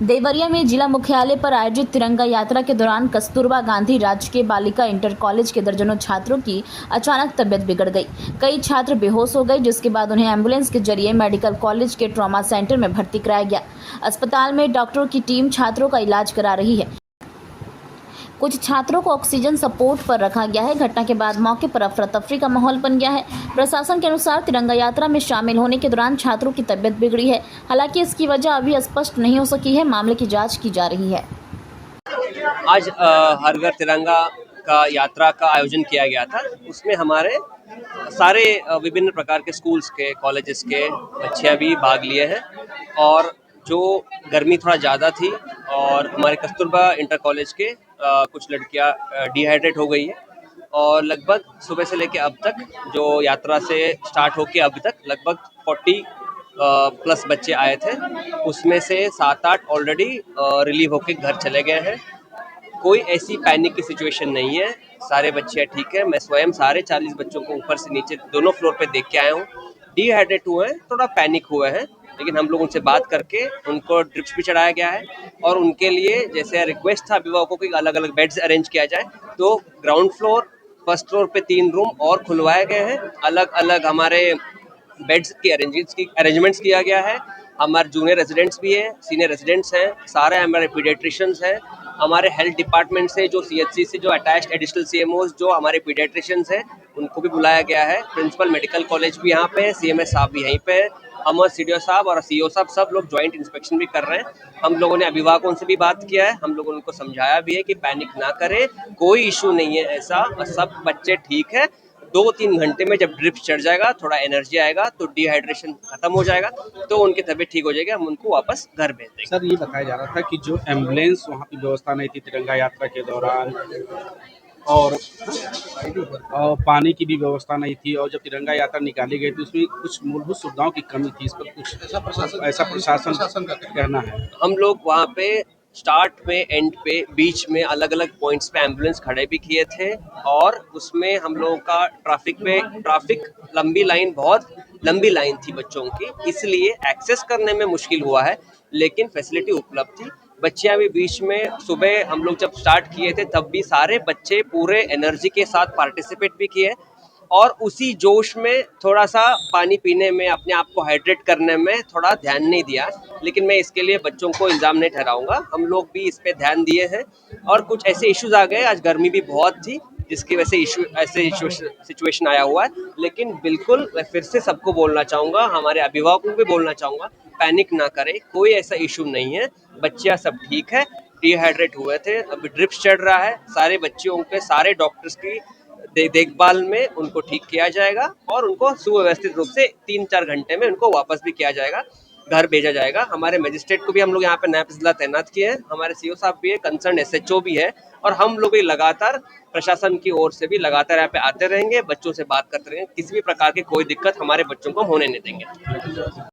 देवरिया में जिला मुख्यालय पर आयोजित तिरंगा यात्रा के दौरान कस्तूरबा गांधी राजकीय बालिका इंटर कॉलेज के दर्जनों छात्रों की अचानक तबीयत बिगड़ गई। कई छात्र बेहोश हो गए, जिसके बाद उन्हें एम्बुलेंस के जरिए मेडिकल कॉलेज के ट्रॉमा सेंटर में भर्ती कराया गया। अस्पताल में डॉक्टरों की टीम छात्रों का इलाज करा रही है। कुछ छात्रों को ऑक्सीजन सपोर्ट पर रखा गया है। घटना के बाद मौके पर अफरा तफरी का माहौल बन गया है। प्रशासन के अनुसार तिरंगा यात्रा में शामिल होने के दौरान छात्रों की तबीयत बिगड़ी है। हालांकि इसकी वजह अभी स्पष्ट नहीं हो सकी है। मामले की जांच की जा रही है। आज हर घर तिरंगा का यात्रा का आयोजन किया गया था। उसमें हमारे सारे विभिन्न प्रकार के स्कूल्स के, कॉलेजेस के बच्चे भी भाग लिए हैं। और जो गर्मी थोड़ा ज़्यादा थी और हमारे कस्तूरबा इंटर कॉलेज के कुछ लड़कियां डिहाइड्रेट हो गई है। और लगभग सुबह से लेकर अब तक, जो यात्रा से स्टार्ट होके अब तक लगभग 40 प्लस बच्चे आए थे। उसमें से 7-8 ऑलरेडी रिलीव होके घर चले गए हैं। कोई ऐसी पैनिक की सिचुएशन नहीं है, सारे बच्चे ठीक है। मैं स्वयं सारे 40 बच्चों को ऊपर से नीचे दोनों फ्लोर पे देख के आया हूँ। डिहाइड्रेट हुए हैं, थोड़ा पैनिक हुए हैं, लेकिन हम लोग उनसे बात करके उनको ड्रिप्स भी चढ़ाया गया है। और उनके लिए जैसे रिक्वेस्ट था अभिभावकों की अलग अलग बेड्स अरेंज किया जाए, तो ग्राउंड फ्लोर, फर्स्ट फ्लोर पे 3 रूम और खुलवाए गए हैं। अलग अलग हमारे बेड्स की अरेंजमेंट्स किया गया है। हमारे जूनियर रेजिडेंट्स भी हैं, सीनियर रेजिडेंट्स हैं, सारे हमारे पीडियाट्रिशियंस हैं। हमारे हेल्थ डिपार्टमेंट से, जो सीएचसी से जो अटैच्ड एडिशनल सीएमओज जो हमारे पीडियाट्रिशियंस हैं, उनको भी बुलाया गया है। प्रिंसिपल मेडिकल कॉलेज भी यहाँ पे है, सीएमएस साहब भी यहीं पे है, हम और सीडीओ साहब और सीईओ साहब सब लोग ज्वाइंट इंस्पेक्शन भी कर रहे हैं। हम लोगों ने अभिभावकों से भी बात किया है, हम लोगों ने उनको समझाया भी है कि पैनिक ना करें, कोई इशू नहीं है ऐसा, सब बच्चे ठीक है। 2-3 घंटे में जब ड्रिप चढ़ जाएगा, थोड़ा एनर्जी आएगा, तो डिहाइड्रेशन खत्म हो जाएगा, तो उनकी तबीयत ठीक हो जाएगी, हम उनको वापस घर भेज देंगे। सर, ये बताया जा रहा था कि जो एम्बुलेंस वहाँ की व्यवस्था नहीं थी तिरंगा यात्रा के दौरान, और पानी की भी व्यवस्था नहीं थी, और जब तिरंगा यात्रा निकाली गई थी उसमें कुछ मूलभूत सुविधाओं की कमी थी। इस पर कुछ ऐसा प्रशासन का कहना है। हम लोग वहाँ पे स्टार्ट में, एंड पे, बीच में अलग अलग पॉइंट्स पे एम्बुलेंस खड़े भी किए थे। और उसमें हम लोगों का ट्रैफिक लंबी लाइन, बहुत लंबी लाइन थी बच्चों की, इसलिए एक्सेस करने में मुश्किल हुआ है, लेकिन फैसिलिटी उपलब्ध थी। बच्चियां भी बीच में, सुबह हम लोग जब स्टार्ट किए थे तब भी सारे बच्चे पूरे एनर्जी के साथ पार्टिसिपेट भी किए। और उसी जोश में थोड़ा सा पानी पीने में, अपने आप को हाइड्रेट करने में थोड़ा ध्यान नहीं दिया। लेकिन मैं इसके लिए बच्चों को इल्ज़ाम नहीं ठहराऊंगा, हम लोग भी इस पे ध्यान दिए हैं। और कुछ ऐसे इश्यूज आ गए, आज गर्मी भी बहुत थी, जिसकी वजह से ऐसे सिचुएशन आया हुआ है। लेकिन बिल्कुल मैं फिर से सबको बोलना चाहूँगा, हमारे अभिभावकों को भी बोलना चाहूँगा, पैनिक ना करें, कोई ऐसा इशू नहीं है, बच्चियाँ सब ठीक है। डिहाइड्रेट हुए थे, अभी ड्रिप्स चढ़ रहा है, सारे बच्चियों के सारे डॉक्टर्स की देखभाल में उनको ठीक किया जाएगा और उनको सुव्यवस्थित रूप से 3-4 घंटे में उनको वापस भी किया जाएगा, घर भेजा जाएगा। हमारे मजिस्ट्रेट को भी हम लोग यहाँ पे नायब जिला तैनात किए हैं, हमारे सीओ साहब भी है, कंसर्न एसएचओ भी है, और हम लोग भी लगातार प्रशासन की ओर से भी लगातार यहाँ पे आते रहेंगे, बच्चों से बात करते रहेंगे। किसी भी प्रकार की कोई दिक्कत हमारे बच्चों को होने नहीं देंगे।